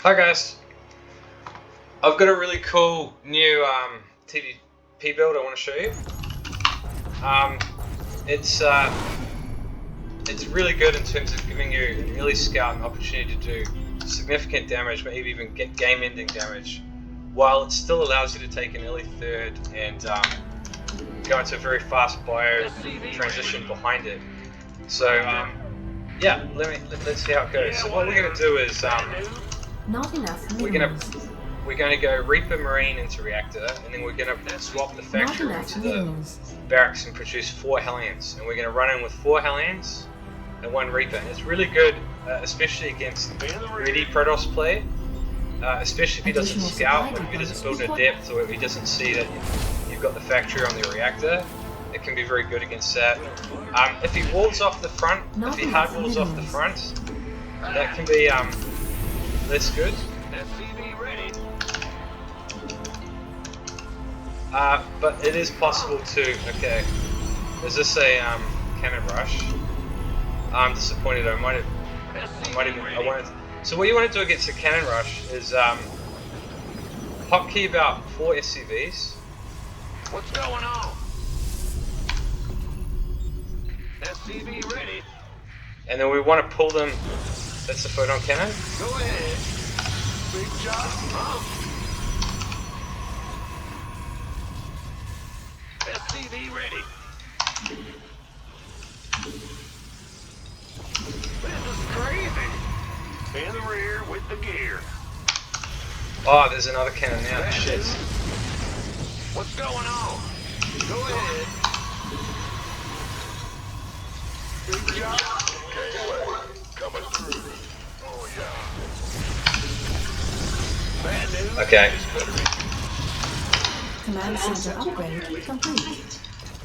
Hi guys, I've got a really cool new TvP build I want to show you. It's really good in terms of giving you an early scout an opportunity to do significant damage, maybe even get game-ending damage, while it still allows you to take an early third and go into a very fast bio transition behind it. So yeah, let's see how it goes. So what we're going to do is Not enough we're going to go Reaper Marine into Reactor, and then we're going to swap the factory into the barracks and produce 4 Hellions. And we're going to run in with 4 Hellions and 1 Reaper. And it's really good, especially against greedy Protoss play, especially if he doesn't scout, or if he doesn't build a depth, or if he doesn't see that you've got the factory on the Reactor. It can be very good against that. If he walls off the front, if he hard walls off the front, that can be less good. But it is possible to. Okay, is this a cannon rush? I'm disappointed. I wanted. So what you want to do against a cannon rush is hotkey about 4 SCVs. What's going on? SCV ready. And then we want to pull them. That's the photon cannon. Go ahead. Big job, huh? SCV ready. This is crazy. In the rear with the gear. Oh, there's another cannon now. Shit. What's going on? Go ahead. Big job. Coming through. Oh yeah. Bad news. Okay. Command center upgrade complete.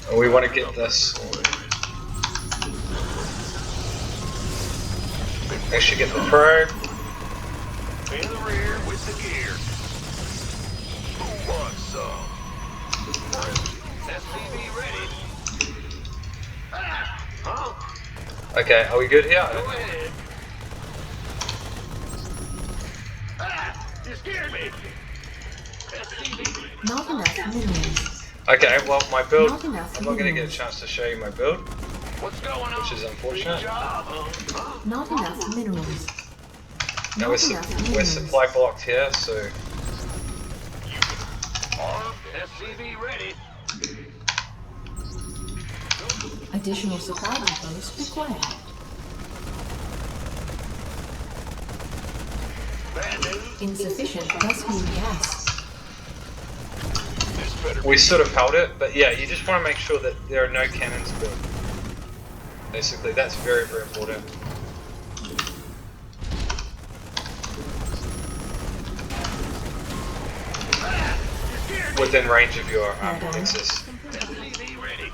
And we want to get this. Actually, get the probe. In the rear with the gear. Who wants some? SCV ready. Huh? Okay, are we good here? Go ahead. You scared me. SCV. Not enough minerals. Okay, well my build, Not enough I'm not going to get a minerals. chance to show you my build, What's going on? which is unfortunate. Big job, huh? Not enough minerals. Now Not enough we're supply blocked here, so Armed. SCV ready. Additional supply depots required. Bad news. Insufficient gasoline gas. This better we sort of held it, but yeah, you just want to make sure that there are no cannons built. Basically, that's very, very important. Within range of your Nexus. SCV ready.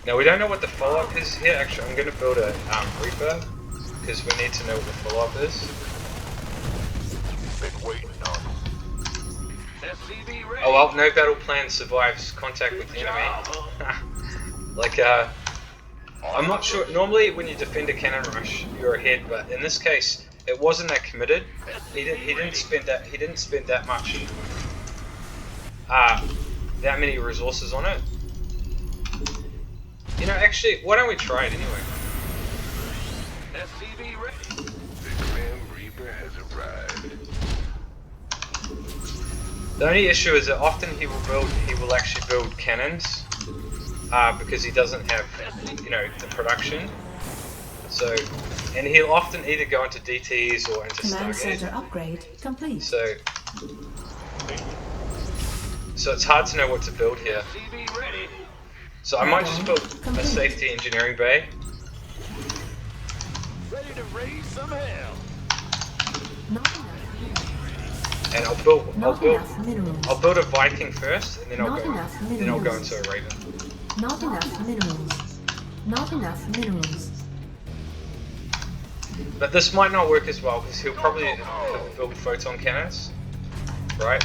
Now we don't know what the follow-up is here. Actually, I'm going to build a Reaper because we need to know what the follow-up is. Been waiting on. SCV ready. Oh well, no battle plan survives contact with the enemy. Like I'm not sure. Normally, when you defend a cannon rush, you're ahead, but in this case, it wasn't that committed. He didn't spend that much. That many resources on it. You know, actually, why don't we try it anyway? SCV ready. The Grim Reaper has arrived. The only issue is that often he will actually build cannons, because he doesn't have, you know, the production. So, and he'll often either go into DTs or into Command Stargate. center upgrade complete. So it's hard to know what to build here. SCV ready. So I might just build a safety engineering bay, Ready to raise some hell. Not enough. and Not enough minerals. I'll build a Viking first, and then I'll Not go enough into a Raven. Not enough minerals. Not enough minerals. But this might not work as well because he'll probably build photon cannons, right?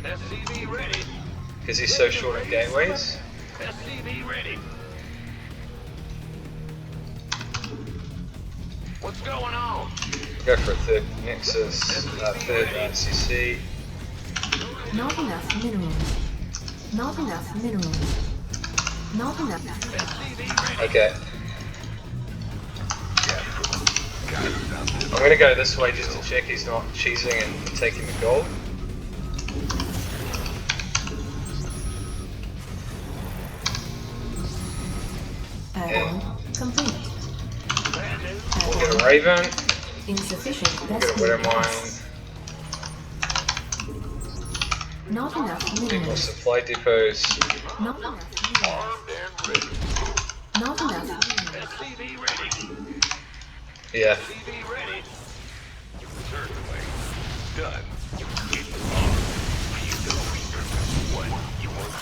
SCV ready. Because he's so short on gateways. SCV ready. What's going on? Go for a third Nexus, third CC. Not enough minerals. Not enough minerals. Not enough. Okay. I'm gonna go this way just to check he's not cheesing and taking the gold. Add-on complete. We'll get a Raven. Insufficient We'll get a Widow Mine. Not enough More minerals. supply depots. Not enough minerals. Armed and ready. Not enough minerals. SCV ready. Yeah. SCV ready. Certainly. Done. What you want?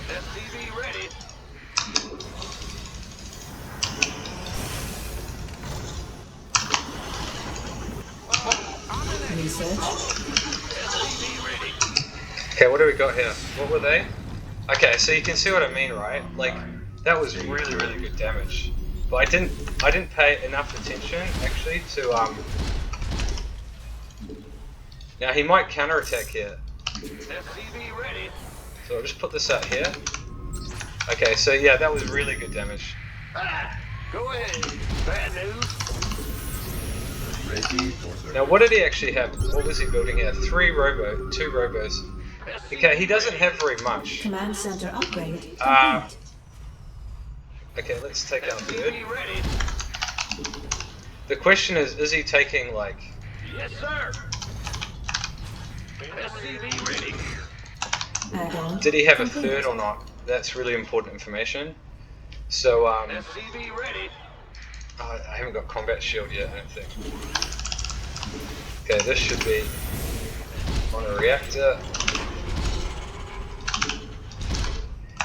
SCV ready. Research. SCV ready. Okay, what do we got here? What were they? Okay, so you can see what I mean, right? Like, that was really, really good damage. But I didn't pay enough attention, actually, to, Now, he might counterattack here. SCV ready. So I'll just put this out here. Okay, so yeah, that was really good damage. Ah, go ahead. Bad news. Now, what did he actually have? What was he building here? 2 robos. Okay, he doesn't have very much. Command center upgrade complete. Okay, let's take out third. SCV ready. The question is he taking, like... Yes, sir. SCV ready. Add-on Did he have a complete. third or not? That's really important information. So, SCV ready. oh, I haven't got combat shield yet, I don't think. Okay, this should be on a reactor.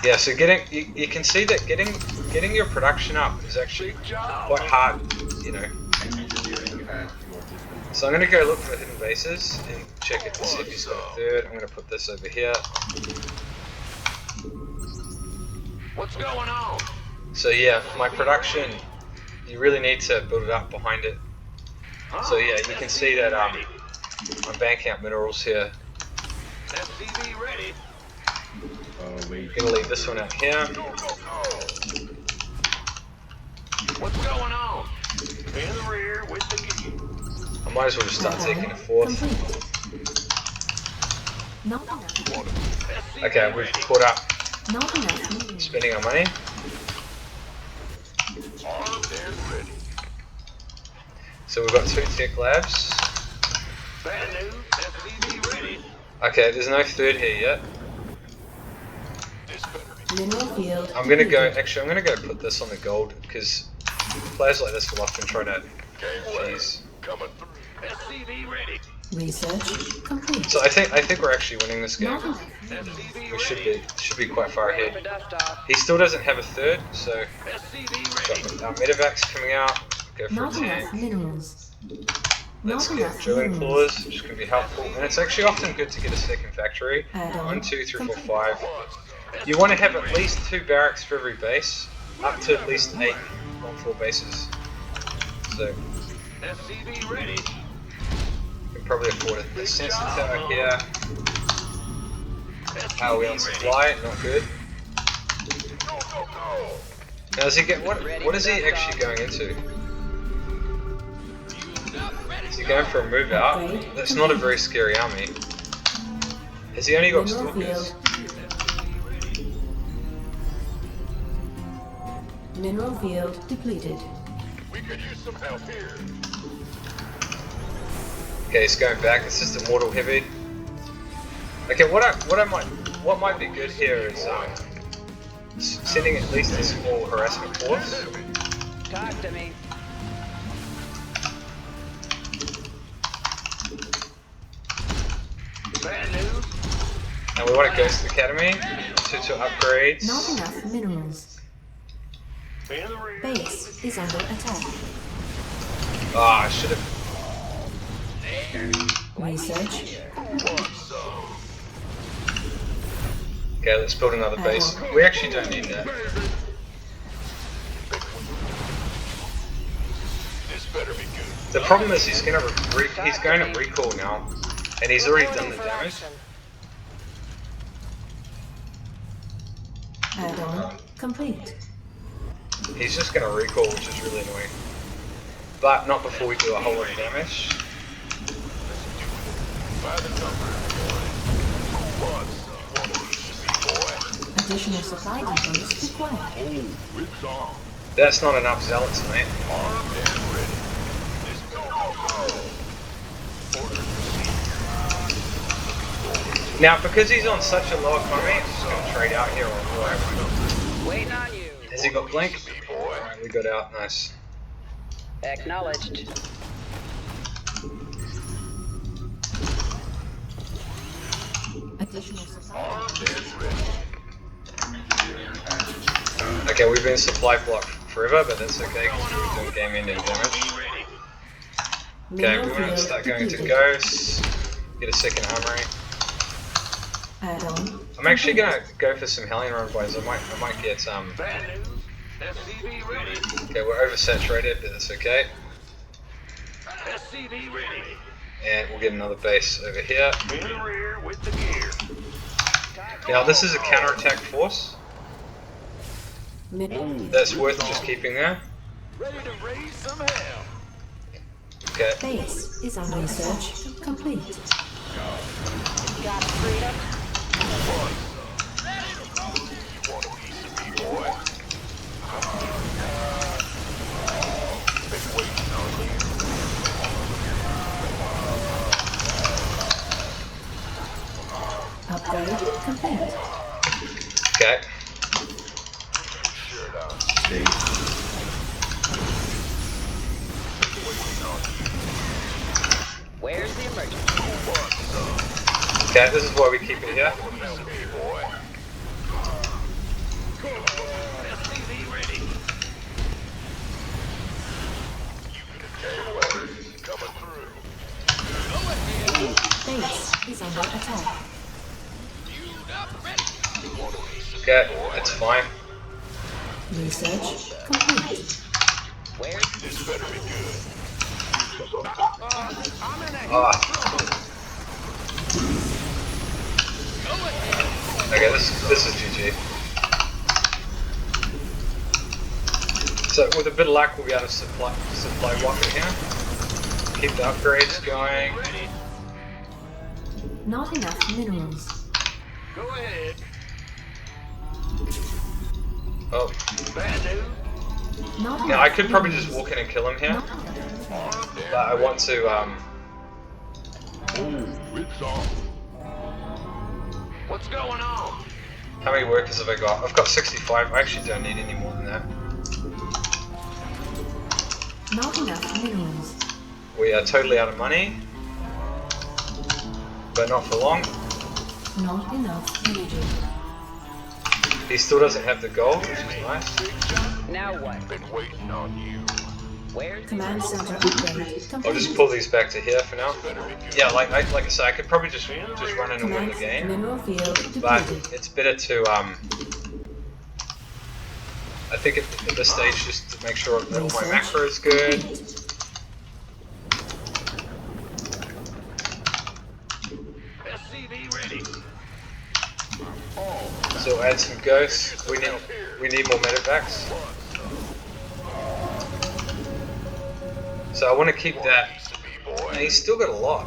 Yeah, so you can see that getting your production up is actually Big job. quite hard, you know. So I'm gonna go look for hidden bases and check it to see if he's got a third. I'm gonna put this over here. What's going on? So yeah, my production, you really need to build it up behind it. So yeah, you can see that I'm banking up minerals here. SCV ready. I'm gonna leave this one out here. Go, go, go. What's going on? In the rear with the gear. I might as well just start taking a fourth. Complete. Not enough. SCV Okay, we've ready. caught up, Not enough minerals. spending our money. Armed and ready. So we've got 2 tech labs. Bad news. SCV ready. Okay, there's no third here yet. This better be. Mineral field I'm gonna go, completed. actually I'm gonna go put this on the gold, because players like this will often try to Gateway cheese. coming through. SCV ready. Research complete. So I think we're actually winning this game. Not enough. SCV We ready. should be quite far ahead. He still doesn't have a third, so SCV ready. got our medevacs coming out. Go for a Not enough tank. minerals. Let's Not get enough drilling minerals. claws, which is going to be helpful. And it's actually often good to get a second factory. Add-on 1, 2, 3, 4, complete. 5. You want to have at least 2 barracks for every base, up to at least 8 on 4 bases. So SCV ready. you can probably afford a sensor tower here. How are we on supply? Not good. Go, go, go. Now does he get what is he actually going into? Is he going for a move out? That's not a very scary army. Has he only got Mineral stalkers? field. Mineral field depleted. We could use some help here. Okay, he's going back. It's just a mortal heavy. Okay, what might be good here is sending at least a small harassment force. Talk to me. Bad news. And we want a Ghost Academy to upgrades. Not enough minerals. In the rear. Base is under attack. Ah, I should have. Research. Okay, let's build another base. We actually don't need that. better be good. The problem is he's going to recall now, and he's already done the damage. Add-on complete. He's just going to recall, which is really annoying. But not before we do a whole lot of damage. By the number. Who wants one of these, boy? Additional supply depots required. Oh, it's on. That's not enough zealots, mate. Armed and ready. Let's go. Order received. Now, because he's on such a low economy, I'm just going to trade out here or whatever. Waiting on you. Has he got blink? Alright, we got out, nice. Acknowledged. Additional supply. Armed and ready. Okay, we've been supply blocked forever, but that's okay because we're doing game ending damage. Okay, we want to start going to Ghosts, get a second armory. Add-on. I'm actually gonna go for some Hellion Run boys. I might get Bad news. SCV ready. Okay, we're oversaturated, but that's okay. SCV ready. And we'll get another base over here. In the rear with the gear. Now this is a counterattack force. Mid That's worth just keeping there. Ready to raise some hell. Okay. base is under research complete. Got freedom. You want a piece of me, boy? Been waiting on you. Upgrade complete. Okay. Shirt on. Where's the emergency? Okay, this is why we keep it here. Boy. SCV ready. Coming through. Base is under attack. Okay, it's fine. Research complete. Where's This better be good. I'm in a Ah. Okay, this is GG. So with a bit of luck, we'll be able to supply rocket here. Keep the upgrades going. Not enough minerals. Go ahead. Oh, Bad news. Not now I enough could probably minerals. just walk in and kill him here, Not enough. but I want to. Oh, it's on. What's going on? How many workers have I got? I've got 65. I actually don't need any more than that. Not enough minerals. We are totally out of money, but not for long. Not enough energy. He still doesn't have the gold, which is nice. Now what? Been waiting on you. Where's the Command center upgrade I'll complete. just pull these back to here for now. Better be good. Yeah, like I said, I could probably just run in and win Command the game, mineral field but depleted. it's better to I think at this stage just to make sure that all my macro is good. SCV ready. So add some ghosts. We need more medevacs. So I want to keep that. Piece of me, boy. And he's still got a lot.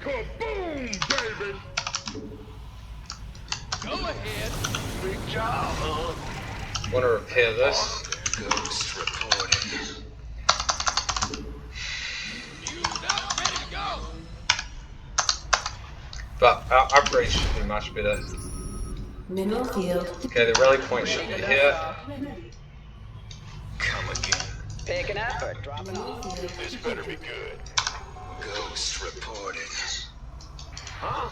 Kaboom, baby. Go ahead. Big job, huh? Want to repair this. Ghost reporting. You not ready to go? But our upgrades should be much better. Mineral field Okay, the rally point should be here. Come again. picking up or dropping off? This better be good. Ghost reporting. Huh?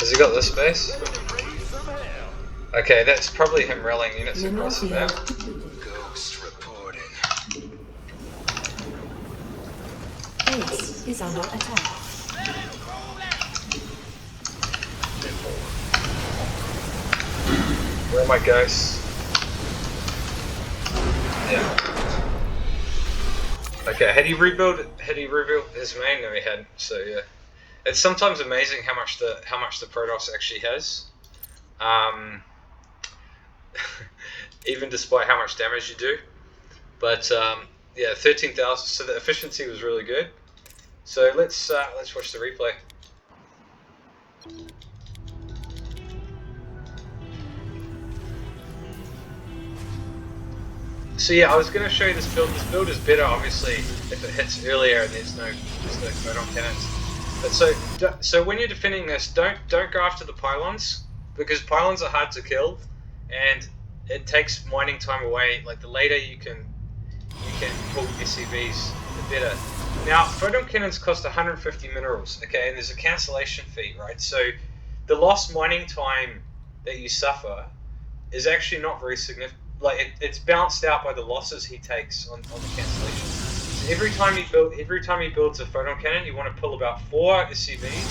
Has he got this space? Raise some hell. Okay, that's probably him rallying units mineral across the field map. depleted. Ghost reporting. Base is under attack. Where are my ghosts? Yeah. Okay, had he rebuilt his main? No, he hadn't. So yeah, it's sometimes amazing how much the Protoss actually has. Even despite how much damage you do. But yeah, 13,000. So the efficiency was really good. So let's watch the replay. So yeah, I was going to show you this build. This build is better, obviously, if it hits earlier and there's no photon cannons. But so when you're defending this, don't go after the pylons, because pylons are hard to kill, and it takes mining time away. Like the later you can pull SCVs, the better. Now photon cannons cost 150 minerals, okay, and there's a cancellation fee, right? So the lost mining time that you suffer is actually not very significant. Like it's balanced out by the losses he takes on the cancellation. So every time he builds a photon cannon, you want to pull about 4 SCVs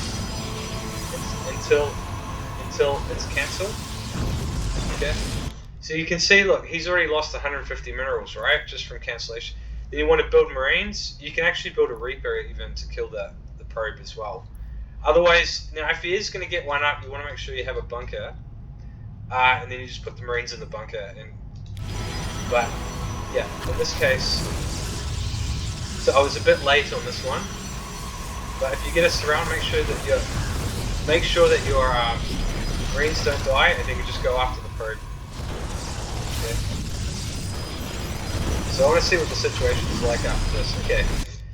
until it's cancelled. Okay. So you can see, look, he's already lost 150 minerals, right, just from cancellation. Then you want to build Marines. You can actually build a Reaper even to kill the probe as well. Otherwise, now if he is going to get one up, you want to make sure you have a bunker, and then you just put the Marines in the bunker. But yeah, in this case, so I was a bit late on this one. But if you get a surround, make sure that your Marines don't die, and then you just go after the probe. Okay. So I want to see what the situation is like after this. Okay,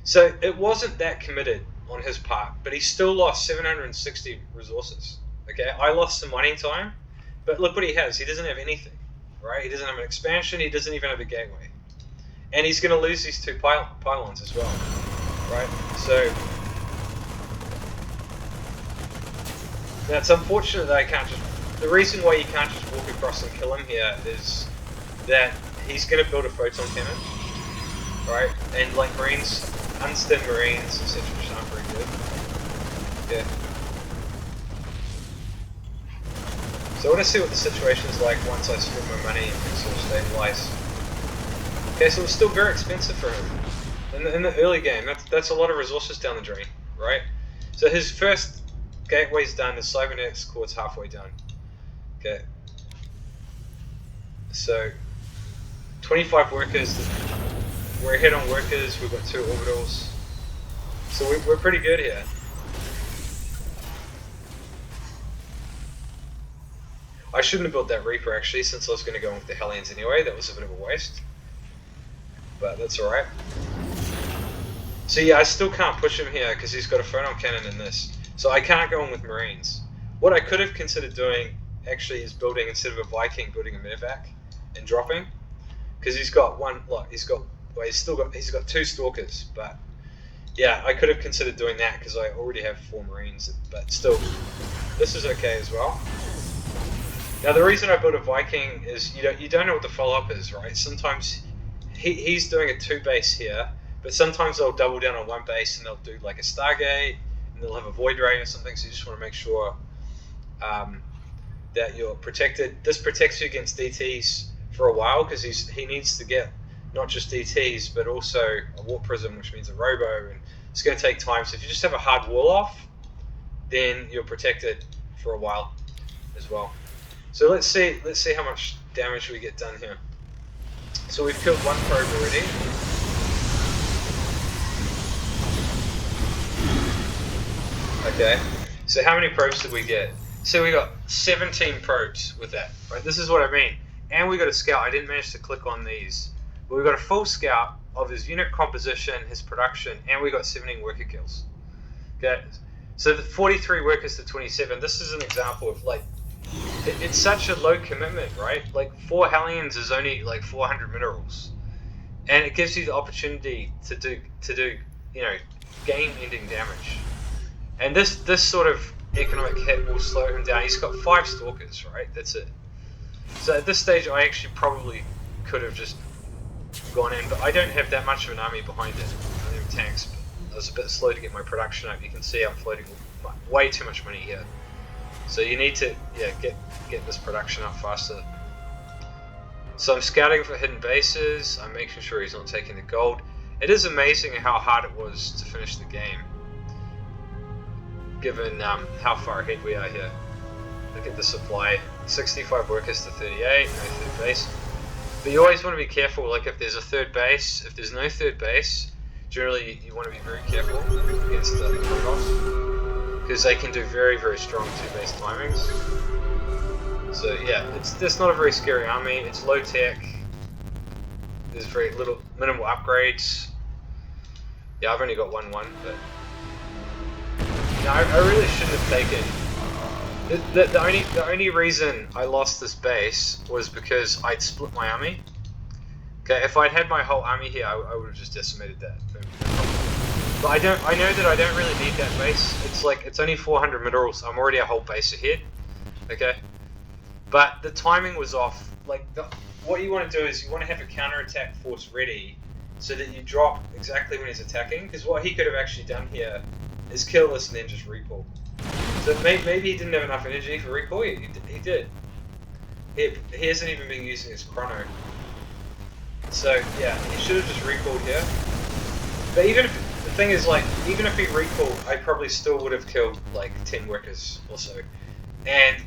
so it wasn't that committed on his part, but he still lost 760 resources. Okay, I lost some mining time, but look what he has. He doesn't have anything, right? He doesn't have an expansion. He doesn't even have a gateway, and he's going to lose these 2 pylons as well, right? So now it's unfortunate that I can't just. The reason why you can't just walk across and kill him here is that he's going to build a photon cannon, right? And like Marines, unstun Marines, etc., which aren't very good. Yeah. So I want to see what the situation is like once I spend my money and sort of stabilize. Okay, so it's still very expensive for him in the early game. That's a lot of resources down the drain, right? So his first gateway's done. The cybernetics core's halfway done. Okay. So 25 workers. We're ahead on workers. We've got 2 orbitals. So we're pretty good here. I shouldn't have built that Reaper actually, since I was going to go with the Hellions anyway. That was a bit of a waste. But that's alright. So yeah, I still can't push him here because he's got a photon cannon in this. So I can't go in with Marines. What I could have considered doing actually is building, instead of a Viking, building a medevac and dropping. Because he's got one, look, he's got 2 Stalkers, but yeah, I could have considered doing that because I already have 4 Marines, but still, this is okay as well. Now the reason I built a Viking is you don't know what the follow-up is, right? Sometimes he's doing a 2 base here, but sometimes they'll double down on 1 base and they'll do like a Stargate, and they'll have a Void Ray or something, so you just want to make sure that you're protected. This protects you against DTs for a while, because he needs to get not just DTs, but also a Warp Prism, which means a Robo, and it's going to take time. So if you just have a hard wall off, then you're protected for a while as well. So let's see how much damage we get done here. So we've killed 1 probe already. Okay, so how many probes did we get? So we got 17 probes with that, right? This is what I mean. And we got a scout. I didn't manage to click on these. But we got a full scout of his unit composition, his production, and we got 17 worker kills. Okay, so the 43 workers to 27. This is an example of like, it's such a low commitment, right? Like 4 Hellions is only like 400 minerals, and it gives you the opportunity to do game-ending damage. And this sort of economic hit will slow him down. He's got 5 Stalkers, right? That's it. So at this stage, I actually probably could have just gone in, but I don't have that much of an army behind it. I don't have tanks. But I was a bit slow to get my production up. You can see I'm floating way too much money here. So you need to get this production up faster. So I'm scouting for hidden bases. I'm making sure he's not taking the gold. It is amazing how hard it was to finish the game, given how far ahead we are here. Look at the supply, 65 workers to 38, no third base. But you always want to be careful, like if there's a third base, if there's no third base, generally you want to be very careful against the Protoss, because they can do very, very strong 2-base timings. So yeah, that's not a very scary army, it's low tech, there's very minimal upgrades. Yeah, I've only got 1-1, but no, I really shouldn't have taken. The only reason I lost this base was because I'd split my army. Okay, if I'd had my whole army here, I would have just decimated that. No problem. But I know that I don't really need that base. It's only 400 minerals. I'm already a whole base ahead. Okay, but the timing was off. What you want to do is you want to have a counterattack force ready, so that you drop exactly when he's attacking. Because what he could have actually done here is kill this and then just recall. So maybe he didn't have enough energy for recall. He did. He hasn't even been using his chrono. So yeah, he should have just recalled here. But even if the thing is, even if he recalled, I probably still would have killed 10 workers or so. And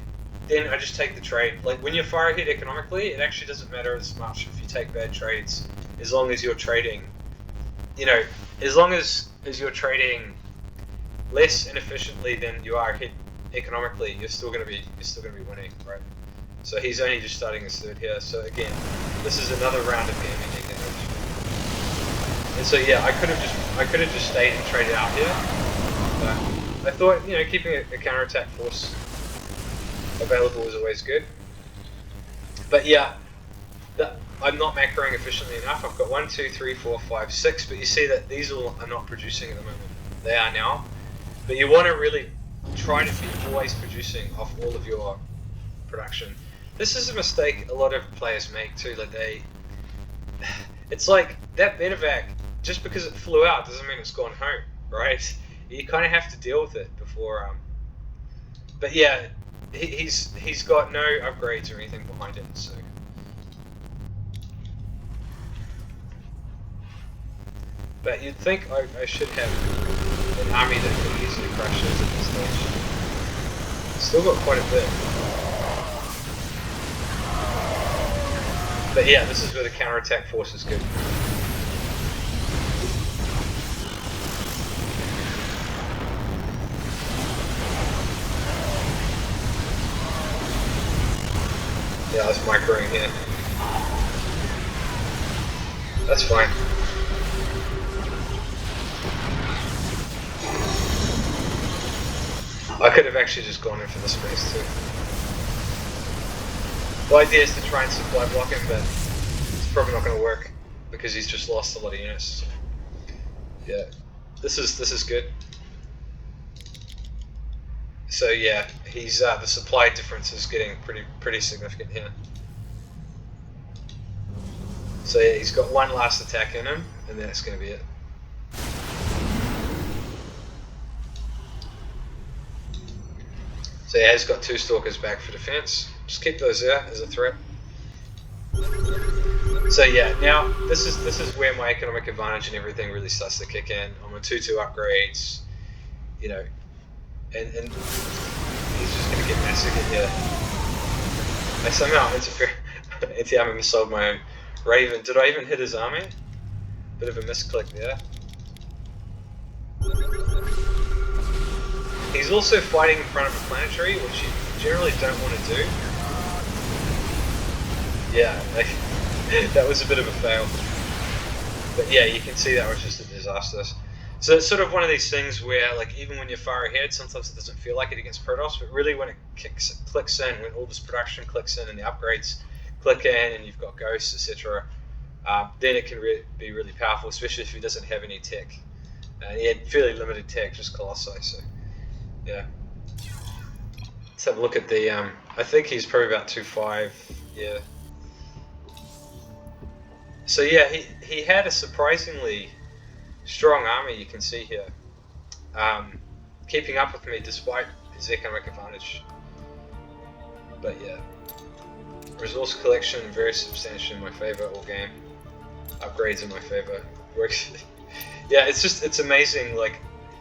then I just take the trade. When you're far ahead economically, it actually doesn't matter as much if you take bad trades, as long as you're trading. As long as you're trading less inefficiently than you are ahead economically, you're still gonna be winning, right? So he's only just starting his third here. So again, this is another round of gaming damage. And so yeah, I could have just stayed and traded out here. But I thought keeping a counterattack force available is always good. But yeah, I'm not macroing efficiently enough. I've got 1, 2, 3, 4, 5, 6, but you see that these all are not producing at the moment. They are now. But you want to really try to be always producing off all of your production. This is a mistake a lot of players make too. It's like that Benevac, just because it flew out doesn't mean it's gone home, right? You kind of have to deal with it before. But yeah, he's got no upgrades or anything behind it, so. But you'd think I should have an army that could easily crush those at this stage. Still got quite a bit. But yeah, this is where the counterattack force is good. Yeah, I was microing here. That's fine. I could have actually just gone in for the space too. The idea is to try and supply block him, but it's probably not going to work because he's just lost a lot of units. So. Yeah, this is good. So yeah, he's the supply difference is getting pretty significant here. So yeah, he's got one last attack in him, and then it's going to be it. So yeah, he's got 2 stalkers back for defense. Just keep those there as a threat. So yeah, now this is where my economic advantage and everything really starts to kick in. I'm on 2/2 upgrades, and he's just gonna get massacred here. I somehow anti-armor missile'd my own Raven. Did I even hit his army? Bit of a misclick there. He's also fighting in front of a planetary, which you generally don't want to do. Yeah, that was a bit of a fail. But yeah, you can see that was just a disaster. So it's sort of one of these things where, even when you're far ahead, sometimes it doesn't feel like it against Protoss, but really when it clicks in, when all this production clicks in and the upgrades click in and you've got ghosts, etc., then it can be really powerful, especially if he doesn't have any tech. He had fairly limited tech, just Colossi, so yeah. Let's have a look at the, I think he's probably about 2.5, yeah. So yeah, he had a surprisingly strong army, you can see here, keeping up with me despite his economic advantage. But yeah, resource collection very substantial in my favor all game. upgrades in my favor. Works. Yeah, it's amazing. Like,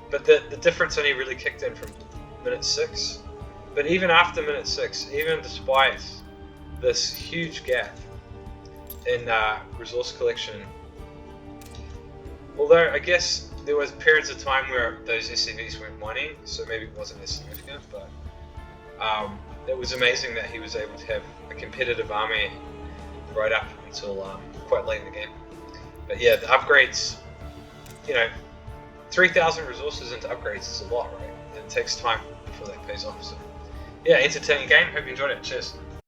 but the difference only really kicked in from minute 6. But even after minute 6, even despite this huge gap in resource collection, although I guess there was periods of time where those SCVs weren't mining, so maybe it wasn't as significant, but it was amazing that he was able to have a competitive army right up until quite late in the game. But yeah, the upgrades, 3,000 resources into upgrades is a lot, right? And it takes time before that pays off. So yeah, entertaining game. Hope you enjoyed it. Cheers.